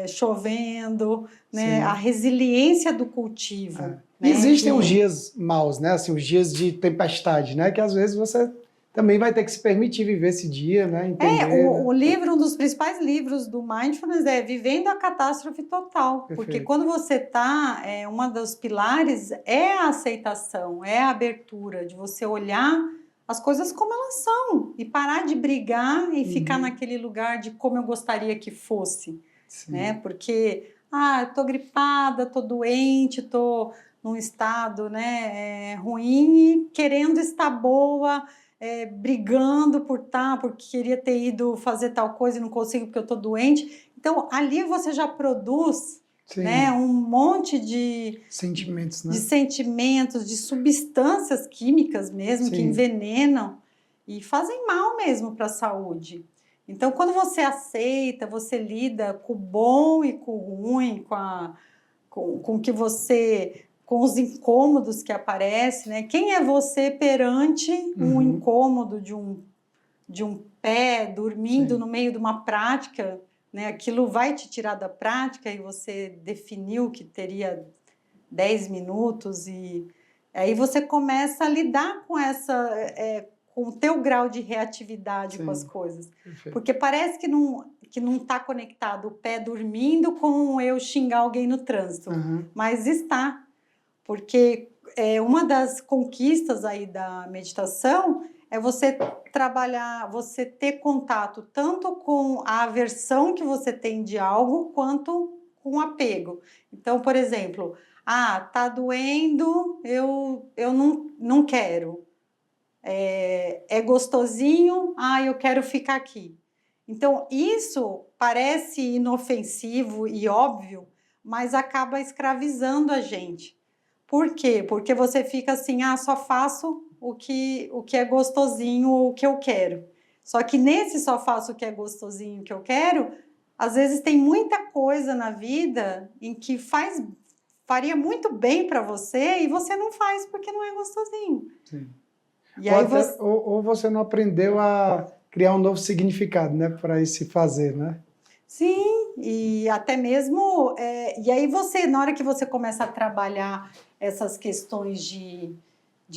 chovendo, né? A resiliência do cultivo. Né? Existem os dias maus, né? Assim, os dias de tempestade, né? Que às vezes você também vai ter que se permitir viver esse dia, né? Entender, o livro, um dos principais livros do Mindfulness é Vivendo a Catástrofe Total. Perfeito. Porque quando você está, uma dos pilares é a aceitação, é a abertura, de você olhar as coisas como elas são e parar de brigar e ficar naquele lugar de como eu gostaria que fosse. Né? Porque, eu tô gripada, tô doente, tô num estado, né, ruim e querendo estar boa, brigando porque queria ter ido fazer tal coisa e não consigo porque eu tô doente. Então, ali você já produz, né, um monte de sentimentos, né? De sentimentos, de substâncias químicas mesmo, que envenenam e fazem mal mesmo para a saúde. Então, quando você aceita, você lida com o bom e com o ruim, com que você, com os incômodos que aparecem, né? Quem é você perante um incômodo de um pé dormindo no meio de uma prática, né? Aquilo vai te tirar da prática e você definiu que teria 10 minutos e aí você começa a lidar com com o teu grau de reatividade com as coisas. Perfeito. Porque parece que não está conectado o pé dormindo com eu xingar alguém no trânsito, mas está. Porque uma das conquistas aí da meditação é você trabalhar, você ter contato tanto com a aversão que você tem de algo, quanto com o apego. Então, por exemplo, tá doendo, eu não quero. É gostosinho, eu quero ficar aqui. Então, isso parece inofensivo e óbvio, mas acaba escravizando a gente. Por quê? Porque você fica assim, só faço o que é gostosinho ou o que eu quero. Só que nesse só faço o que é gostosinho, o que eu quero, às vezes tem muita coisa na vida em que faria muito bem para você e você não faz porque não é gostosinho. Sim. E aí ou você não aprendeu a criar um novo significado, né, para esse fazer, né? Sim, e até mesmo... e aí na hora que você começa a trabalhar essas questões de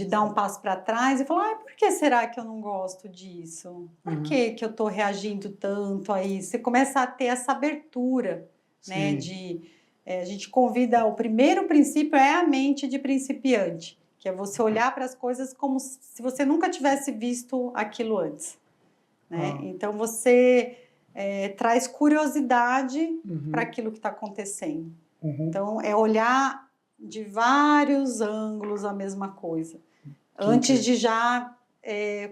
dar um passo para trás e falar, por que será que eu não gosto disso? Por que eu estou reagindo tanto a isso? Você começa a ter essa abertura, né? A gente convida, o primeiro princípio é a mente de principiante, que é você olhar para as coisas como se você nunca tivesse visto aquilo antes, né? Então, você traz curiosidade para aquilo que está acontecendo. Então, é olhar de vários ângulos a mesma coisa, antes de já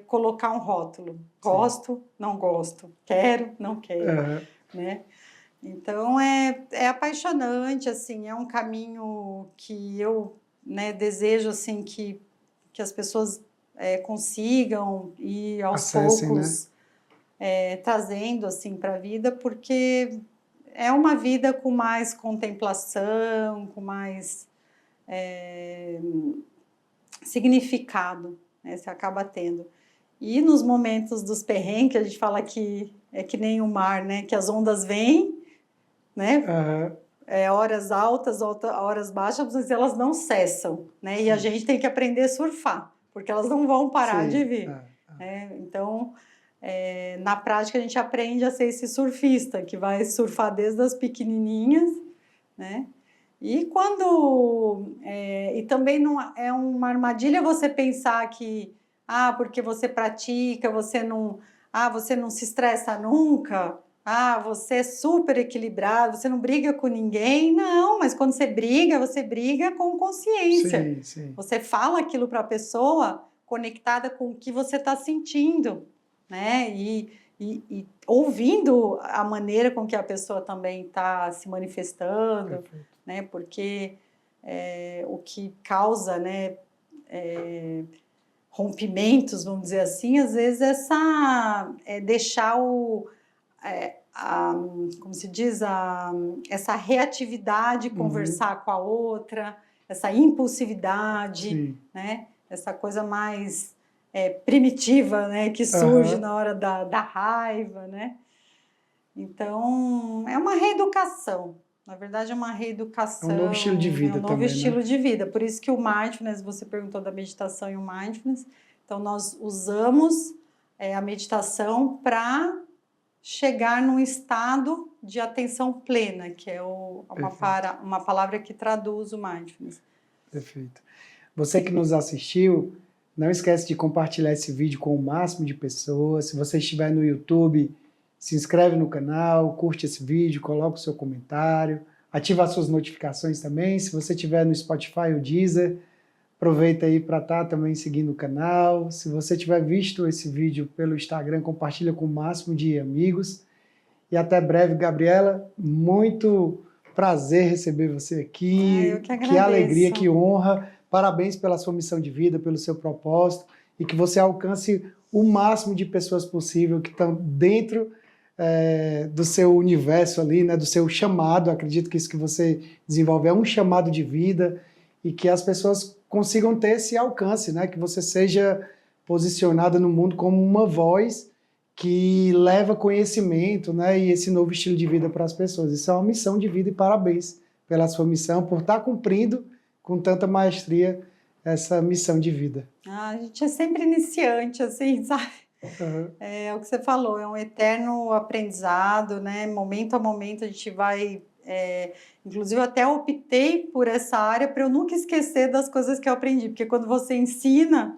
colocar um rótulo. Gosto, não gosto, quero, não quero, né? Então, é apaixonante, assim, é um caminho que eu, né, desejo, assim, que as pessoas consigam ir aos poucos, né? Trazendo, assim, para a vida, porque é uma vida com mais contemplação, com mais significado, né? Você acaba tendo. E nos momentos dos perrengues, a gente fala que é que nem o mar, né? Que as ondas vêm, né? Horas altas, horas baixas, mas elas não cessam, né? E a gente tem que aprender a surfar, porque elas não vão parar de vir. Né? Então, na prática, a gente aprende a ser esse surfista, que vai surfar desde as pequenininhas, né? E e também não é uma armadilha você pensar que, porque você pratica, você não se estressa nunca, você é super equilibrado, você não briga com ninguém. Não, mas quando você briga com consciência. Sim, sim. Você fala aquilo para a pessoa conectada com o que você está sentindo, né? E ouvindo a maneira com que a pessoa também está se manifestando. Perfeito. Né? Porque o que causa, né, rompimentos, vamos dizer assim, às vezes deixar como se diz, essa reatividade, conversar com a outra, essa impulsividade, né? Essa coisa mais primitiva, né, que surge na hora da raiva, né? Então, é uma reeducação. Na verdade, é uma reeducação. É um novo estilo de vida também, um novo estilo de vida. Por isso que o mindfulness, você perguntou da meditação e o mindfulness. Então, nós usamos a meditação para chegar num estado de atenção plena, que é uma palavra que traduz o mindfulness. Perfeito. Você que nos assistiu, não esquece de compartilhar esse vídeo com o máximo de pessoas. Se você estiver no YouTube, se inscreve no canal, curte esse vídeo, coloca o seu comentário, ativa as suas notificações também. Se você estiver no Spotify ou Deezer, aproveita aí para estar também seguindo o canal. Se você tiver visto esse vídeo pelo Instagram, compartilha com o máximo de amigos. E até breve, Gabriela. Muito prazer receber você aqui. Eu que agradeço. Que alegria, que honra. Parabéns pela sua missão de vida, pelo seu propósito e que você alcance o máximo de pessoas possível que estão dentro do seu universo ali, né, do seu chamado. Acredito que isso que você desenvolve é um chamado de vida e que as pessoas consigam ter esse alcance, né, que você seja posicionada no mundo como uma voz que leva conhecimento, né, e esse novo estilo de vida para as pessoas. Isso é uma missão de vida e parabéns pela sua missão, por estar cumprindo com tanta maestria essa missão de vida. A gente é sempre iniciante, assim, sabe? Uhum. É o que você falou, é um eterno aprendizado, né? Momento a momento a gente vai. Inclusive, eu até optei por essa área para eu nunca esquecer das coisas que eu aprendi, porque quando você ensina,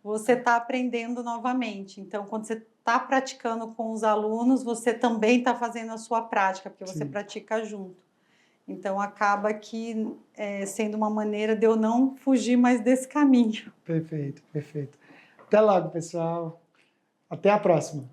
você está aprendendo novamente. Então, quando você está praticando com os alunos, você também está fazendo a sua prática, porque você pratica junto. Então, acaba que sendo uma maneira de eu não fugir mais desse caminho. Perfeito, perfeito. Até logo, pessoal. Até a próxima.